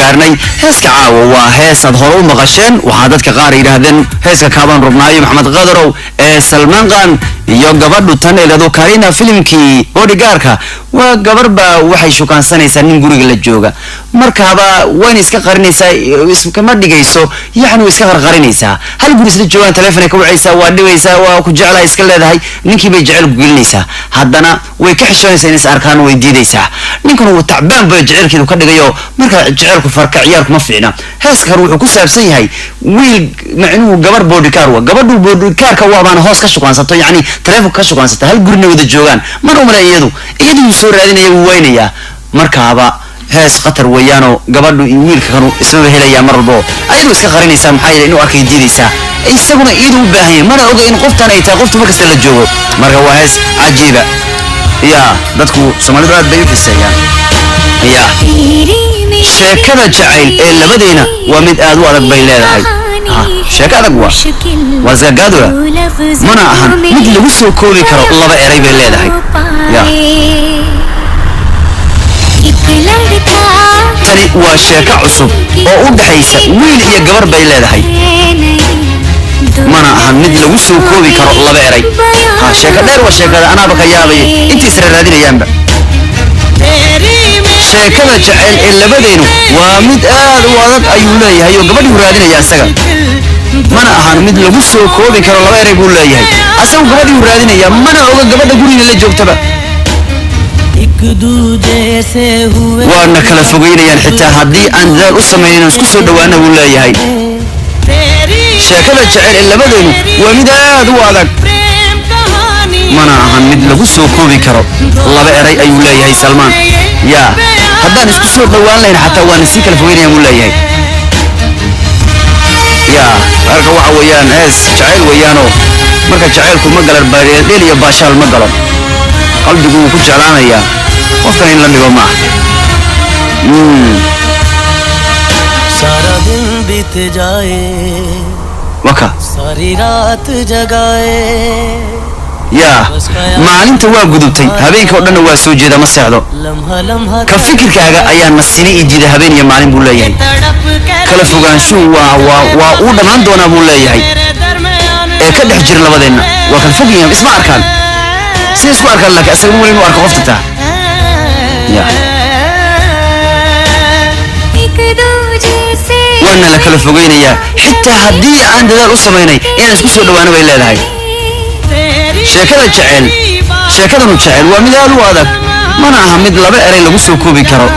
gaarnay heeska caawa waa heesad hore u maqasheen waxaa dadka qaar yiraahdeen heeska kaaban rubnaayo maxamed qadarow ee Salman Khan iyo gabadhu tan ee kariina filimkii bodyguardka waa gabarba waxay shukaansanaysaa nin guriga la jooga markaaba waan iska qarinaysaa iskama dhigayso yaani iska qarqarinaysaa hal guri isla joogan telefoonka wacaysaa waa dhibaysaa waa ku jeclaa iska leedahay ninkii bay jecel gelinaysaa haddana way ka xishoonaysaa in arkaan way diidaysaa ninkan uu tacbaan bay jecelkiidu ka dhigayo marka jecelku farka ciyaarku ma fiicna heeskan wuxuu ku saabsan yahay wiil macnuhu gabar bodyguard waa gabadhu bodyguardka waa baan hoos ka shukaansato yaani telefoonka ka shukaansato hal gurina wada joogan mar umala iyadu soo raadinaya weynaya markaaba hees qatar weeyano gabadhu iyo wiilka kanu isma helaya marbo ayadu iska qarinaysa maxay inuu arkay diidaysa isaguna iidu u baahan yahay mana oga in qoftan ay tahay qofta markasta la joogo marka waa hees cajiiba ya dadku Soomaalidu aad bay u xiiseeyaan ya sheekada jacayl ee labadeena waa mid aad u adag bay leedahay sheekada waa zagaadura mana ahan mid lagu soo koobi karo laba eray bay leedahay ya tani waa sheeko cusub oo u dhaxaysa wiil iyo gabar bay leedahay mana ahan mid lagu soo koobi karo laba eray sheeko dheer waa sheekada anaaba ka yaabay intii isra raadinayaanba sheekada jacayl ee labadeenu waa mid aad u adag ayuu leeyahay oo gabadhu raadinaya asaga mana ahan mid lagu soo koobi karo laba eray buu leeyahay asagu gabadhu raadinaya mana oga gabadha guriga la joogtaba waana kala fogeynayaan xitaa haddii aan dadaal u samaynin isku soo dhawaana buu leeyahay sheekada jacayl ee labadeenu waa mid aad u adag mana ahan mid lagu soo koobi karo laba eray ayuu leeyahay Salman ya haddaan isku soo dhawaan lahayn xataa waana si kala fogeynayaan buu leeyahay ya marka waxa weeyaan hees jacayl weeyaano marka jacaylku ma galan baadheel iyo baashaal ma galan qalbigu ku jeclaanaya qofkan in la dhigo ma सारा दिन बीत जाए waka सारी रात जगाए ya maalinta waa gudubtay habeenka oo dhan waa soo jeeda ma seexdo ka fikirkaaga ayaa nasini idida habeen iyo maalin buu leeyahay kala fogaanshu waa uu dhamaan doona buu leeyahay ee ka dhex jir labadeena waa kala fogayaan isma arkaan si isku arkaan laakiin asaga wali inuu arko qofta taa ya waana la kala fogeynaya xitaa haddii aan dadaal u samaynay inaan isku soo dhawaano bay leedahay sheekada sheekadanu jacayl waa mid aad u adag mana aha mid laba eray lagu soo koobi karo